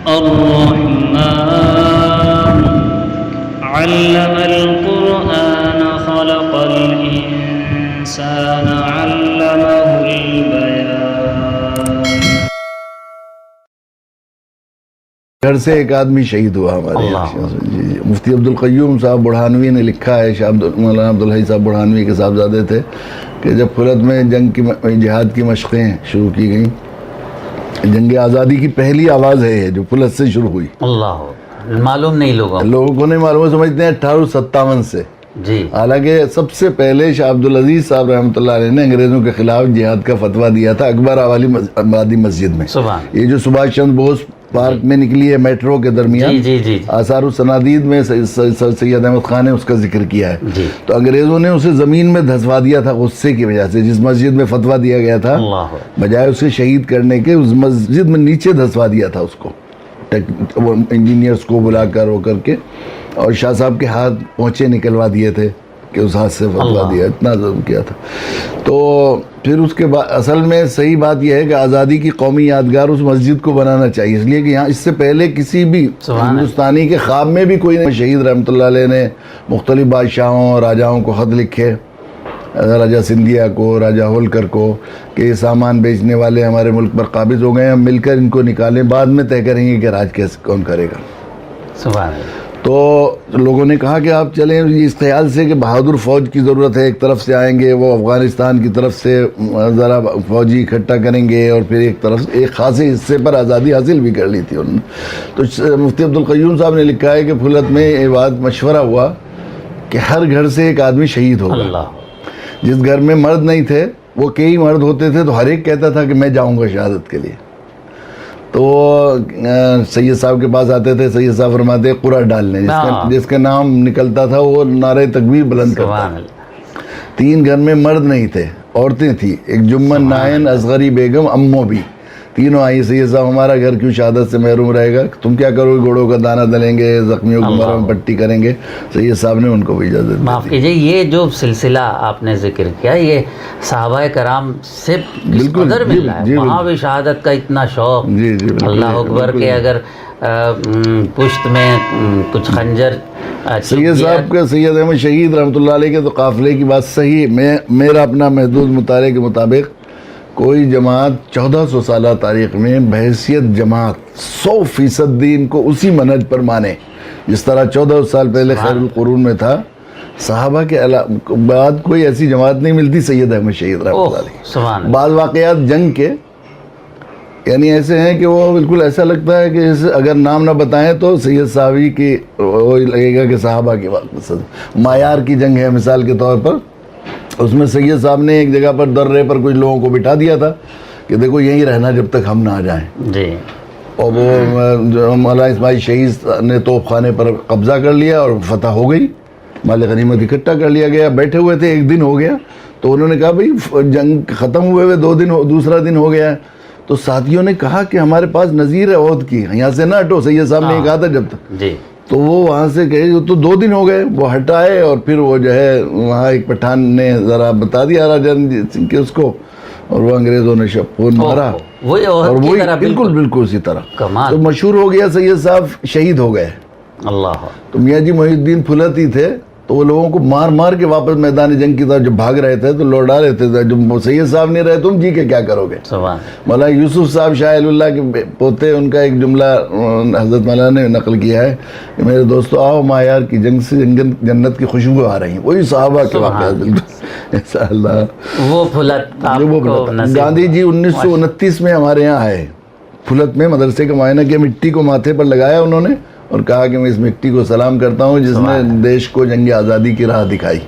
الرحمن علم القرآن خلق الإنسان علمه البيان. گھر سے ایک آدمی شہید ہوا ہمارے یہاں. مفتی عبدالقیوم صاحب برہانوی نے لکھا ہے، مولانا عبدالحی صاحب برہانوی کے صاحبزادے تھے، کہ جب پھلت میں جنگ کی جہاد کی مشقیں شروع کی گئیں، جنگ آزادی کی پہلی آواز ہے جو پھلت سے شروع ہوئی. اللہ معلوم نہیں لوگوں کو نہیں معلوم، سمجھتے ہیں 1857 سے. جی حالانکہ سب سے پہلے شاہ عبدالعزیز صاحب رحمۃ اللہ علیہ نے انگریزوں کے خلاف جہاد کا فتویٰ دیا تھا اکبر آبادی مسجد میں. یہ جو سبھاش چندر بوس پارک میں نکلی ہے میٹرو کے درمیان، جی آثار السنادید میں سید احمد خان نے اس کا ذکر کیا ہے. تو انگریزوں نے اسے زمین میں دھسوا دیا تھا غصے کی وجہ سے. جس مسجد میں فتویٰ دیا گیا تھا بجائے اسے شہید کرنے کے، اس مسجد میں نیچے دھسوا دیا تھا اس کو، انجینئرز کو بلا کر ہو کر کے، اور شاہ صاحب کے ہاتھ پہنچے نکلوا دیے تھے کہ اس ہاتھ سے فتویٰ دیا. اتنا ظلم کیا تھا. تو پھر اس کے بعد اصل میں صحیح بات یہ ہے کہ آزادی کی قومی یادگار اس مسجد کو بنانا چاہیے، اس لیے کہ یہاں اس سے پہلے کسی بھی ہندوستانی کے خواب میں بھی کوئی نہیں. شہید رحمۃ اللہ علیہ نے مختلف بادشاہوں اور راجاؤں کو خط لکھے، راجہ سندھیا کو، راجہ ہولکر کو، کہ یہ سامان بیچنے والے ہمارے ملک پر قابض ہو گئے ہیں، ہم مل کر ان کو نکالیں، بعد میں طے کریں گے کہ راج کیسے کون کرے گا. سبحان اللہ. تو لوگوں نے کہا کہ آپ چلیں اس خیال سے کہ بہادر فوج کی ضرورت ہے، ایک طرف سے آئیں گے وہ افغانستان کی طرف سے ذرا فوجی اکٹھا کریں گے، اور پھر ایک طرف ایک خاصے حصے پر آزادی حاصل بھی کر لی تھی انہوں نے. تو مفتی عبدالقیوم صاحب نے لکھا ہے کہ پھلت میں یہ بات مشورہ ہوا کہ ہر گھر سے ایک آدمی شہید ہوگا. جس گھر میں مرد نہیں تھے، وہ کئی مرد ہوتے تھے، تو ہر ایک کہتا تھا کہ میں جاؤں گا شہادت کے لیے. تو سید صاحب کے پاس آتے تھے، سید صاحب فرماتے قرعہ ڈالنے، جس کا نام نکلتا تھا وہ نعرہ تکبیر بلند کرتا. 3 گھر میں مرد نہیں تھے، عورتیں تھیں، ایک جمن نائن، اصغری بیگم، امو بھی. تینوں آئی. سید صاحب ہمارا گھر کیوں شہادت سے محروم رہے گا، تم کیا کرو گے، گھوڑوں کا دانہ دلیں گے، زخمیوں کو مرہم پٹی کریں گے. سید صاحب نے ان کو بھی اجازت دی. معاف کیجیے، یہ جو سلسلہ آپ نے ذکر کیا یہ صحابہ کرام سے کس قدر مل رہا ہے. وہاں بھی شہادت کا اتنا شوق. اللہ اکبر کے اگر پشت میں کچھ خنجر. سید صاحب کا، سید احمد شہید رحمۃ اللہ علیہ کے تو قافلے کی بات صحیح. میرا اپنا محدود مطالعے کے مطابق کوئی جماعت 1400 سالہ تاریخ میں بحیثیت جماعت 100% دین کو اسی منہج پر مانے جس طرح 14 سال پہلے خیر القرون میں تھا. صحابہ کے بعد کوئی ایسی جماعت نہیں ملتی. سید احمد شہید رحمۃ اللہ علیہ بعض واقعات جنگ کے یعنی ایسے ہیں کہ وہ بالکل ایسا لگتا ہے کہ اگر نام نہ بتائیں تو سید صحابی کی وہ لگے گا کہ صحابہ کی بات. مایار کی جنگ ہے مثال کے طور پر، اس میں سید صاحب نے ایک جگہ پر درے پر کچھ لوگوں کو بٹھا دیا تھا کہ دیکھو یہیں رہنا جب تک ہم نہ آ جائیں. اور وہ مولانا اسماعیل شہید نے توپ خانے پر قبضہ کر لیا اور فتح ہو گئی، مال غنیمت اکٹھا کر لیا گیا. بیٹھے ہوئے تھے، 1 دن ہو گیا، تو انہوں نے کہا بھائی جنگ ختم ہوئے 2 دن، دوسرا دن ہو گیا ہے. تو ساتھیوں نے کہا کہ ہمارے پاس نظیر ہے عہد کی، یہاں سے نہ ہٹو. سید صاحب نے کہا تھا جب تک. تو وہ وہاں سے کہے تو 2 دن ہو گئے، وہ ہٹائے، اور پھر وہ جو ہے وہاں ایک پٹھان نے ذرا بتا دیا راجہ سنگھ کے اس کو، اور وہ انگریزوں نے شپون مارا، اور وہی بالکل اسی طرح. تو مشہور ہو گیا سید صاحب شہید ہو گئے. تو میاں جی محی الدین پھلتی تھے، تو وہ لوگوں کو مار مار کے واپس میدان جنگ کی طرف جب بھاگ رہے تھے تو لوٹا رہے تھے. جب سید صاحب نہیں رہے تم جی کے کیا کرو گے. مولانا یوسف صاحب شاہ اللہ کے پوتے، ان کا ایک جملہ حضرت مولانا نے نقل کیا ہے کہ میرے دوستو آؤ مایار کی جنگ سے جنت کی خوشبو آ رہی ہیں. وہی صحابہ کے واقعات بالکل. وہ پھلت گاندھی جی 1929 میں ہمارے یہاں آئے، پھلت میں مدرسے کا معائنہ کیا، مٹی کو ماتھے پر لگایا انہوں نے اور کہا کہ میں اس مٹی کو سلام کرتا ہوں جس نے دیش کو جنگ آزادی کی راہ دکھائی.